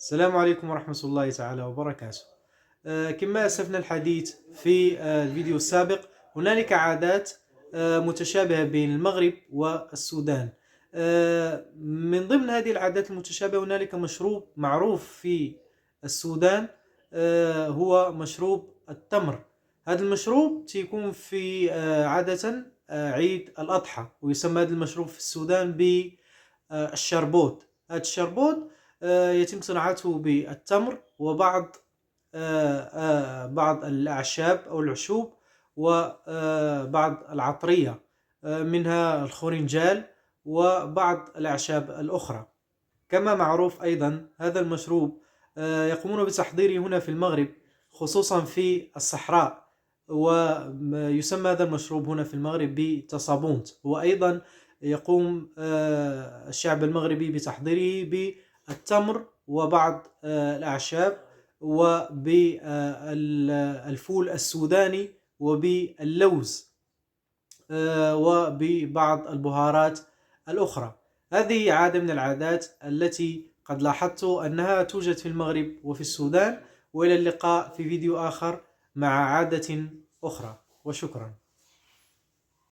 السلام عليكم ورحمة الله تعالى وبركاته. كما أسلفنا الحديث في الفيديو السابق، هنالك عادات متشابهة بين المغرب والسودان. من ضمن هذه العادات المتشابهة هنالك مشروب معروف في السودان، هو مشروب التمر. هذا المشروب تيكون في عادة عيد الأضحى، ويسمى هذا المشروب في السودان بالشربوت. هذا الشربوت يتم صناعته بالتمر وبعض بعض الأعشاب أو العشوب وبعض العطرية، منها الخورنجال وبعض الأعشاب الأخرى. كما معروف أيضا هذا المشروب يقومون بتحضيره هنا في المغرب، خصوصا في الصحراء، ويسمى هذا المشروب هنا في المغرب بتصابونت. وأيضا يقوم الشعب المغربي بتحضيره بالتمر وبعض الأعشاب وبالفول السوداني وباللوز وببعض البهارات الأخرى. هذه عادة من العادات التي قد لاحظت أنها توجد في المغرب وفي السودان. وإلى اللقاء في فيديو آخر مع عادة أخرى، وشكرا.